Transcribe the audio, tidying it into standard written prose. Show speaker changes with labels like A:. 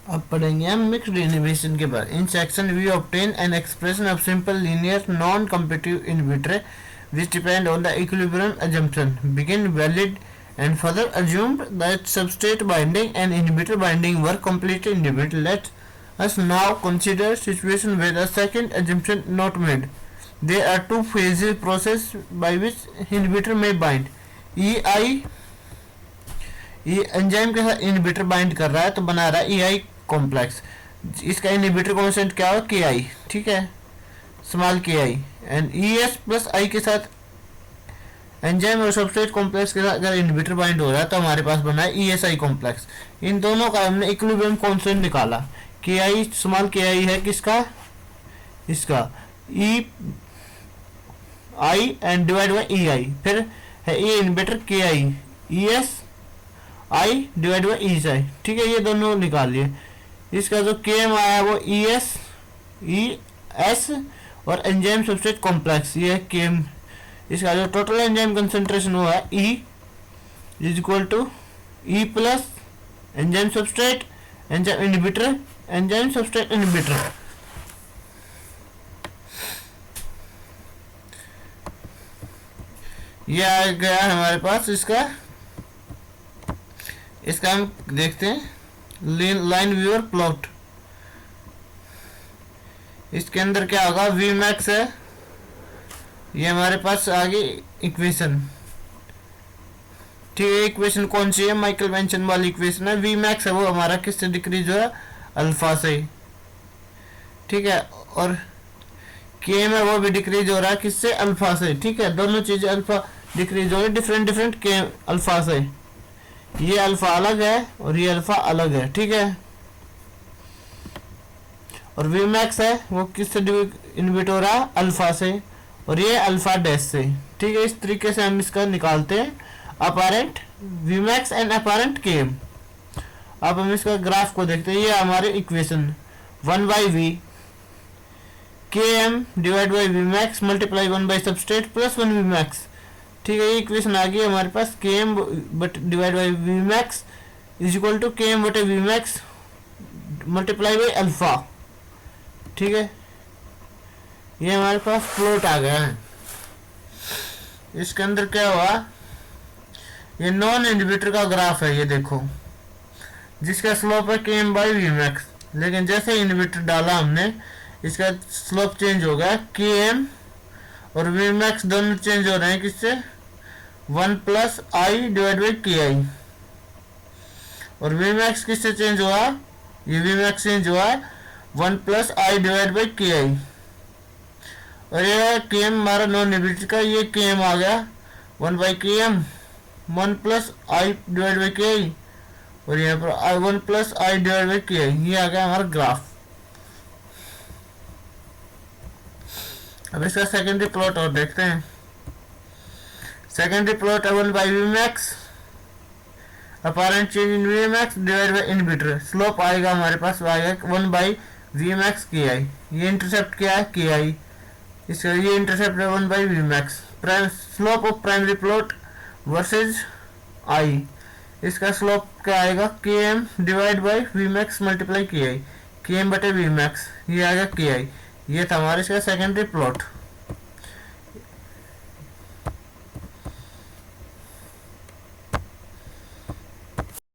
A: अब पढ़ेंगे हम मिक्स्ड इनहिबिशन के बारे। In section we obtain an expression of simple linear non competitive inhibitor which depend on the equilibrium assumption begin valid and further assumed that substrate binding and inhibitor binding were completely independent. Let us now consider situation where the second assumption not made. There are two phases process by which inhibitor may bind. ये enzyme के साथ inhibitor bind कर रहा है तो बना रहा है EI कॉम्प्लेक्स। इसका इनहिबिटर कॉन्स्टेंट क्या होगा KI, ठीक है, small KI। And ES plus I के साथ एंजाइम और सबस्ट्रेट कॉम्प्लेक्स के साथ अगर इनहिबिटर बाइंड हो रहा है तो हमारे पास बना है ESI कॉम्प्लेक्स। इन दोनों का हमने इक्विलिब्रियम कॉन्स्टेंट निकाला। KI स्मॉल KI है किसका, इसका EI and divide by EI, फिर है ये inhibitor KI ES I divide by ESI, ठीक है, ये दोनों निकाल लिए। इसका जो KM आया वो ES और एंजाइम सबस्ट्रेट कॉम्प्लेक्स ये है KM। इसका जो टोटल एंजाइम कंसंट्रेशन हुआ है E is equal to E plus enzyme substrate enzyme inhibitor enzyme substrate inhibitor. ये आ गया हमारे पास। इसका हम देखते हैं लाइन व्यूअर प्लॉट। इसके अंदर क्या होगा, वी मैक्स है, ये हमारे पास आगे इक्वेशन, ठीक है। इक्वेशन कौन सी है, माइकल मेंशन वाली इक्वेशन है। वी मैक्स है वो हमारा किससे डिक्रीज हो है, अल्फा से, ठीक है। और केएम है वो भी डिक्रीज हो रहा है किससे, अल्फा से, ठीक है। दोनों चीजें अल्फा डिक्रीज हो रही है डिफरेंट के अल्फा से। ये अल्फा अलग है और ये अल्फा अलग है, ठीक है। और वी मैक्स है वो किससे इनहिबिट हो रहा है, अल्फा से, और ये अल्फा डैश से, ठीक है। इस तरीके से हम इसका निकालते हैं apparent V max and apparent KM. अब हम इसका ग्राफ को देखते हैं। ये हमारे equation 1/v KM divide by V max multiply 1 by substrate plus 1 V max, ठीक है। ये इक्वेशन आ गई हमारे पास। KM but divide by V max is equal to KM बटे V max multiply by alpha, ठीक है। ये हमारे पास प्लॉट आ गया है। इसके अंदर क्या हुआ, ये नॉन इनहिबिटर का ग्राफ है, ये देखो, जिसका स्लोप है KM बाई वी मैक्स। लेकिन जैसे इनहिबिटर डाला हमने इसका स्लोप चेंज हो गया। KM और वी मैक्स दोनों चेंज हो रहे हैं किससे, 1 plus I divide by KI। और वी मैक्स किससे चेंज हुआ, ये वी मैक्स चेंज हुआ 1 plus I divide by KI। और ये KM हमारा नॉन इनहिबिटर का, ये KM आ गया 1 by KM 1 plus I divide by KI, और यहाँ पर 1 plus I divide by KI। ये आ गया हमारा ग्राफ। अब इसका सेकेंडरी प्लॉट और देखते हैं। Secondary plot 1 by V max apparent change in V max divide by inhibitor. Slope आएगा हमारे पास आएगा 1 बाई वी मैक्स KI। ये इंटरसेप्ट क्या है, KI। इसका ये इंटरसेप्ट है 1 by V max. Slope of primary plot versus I। इसका स्लोप क्या आएगा, KM divide by V max multiply KI, KM बटे वी मैक्स, ये आएगा KI। ये था हमारे इसका सेकेंडरी प्लॉट।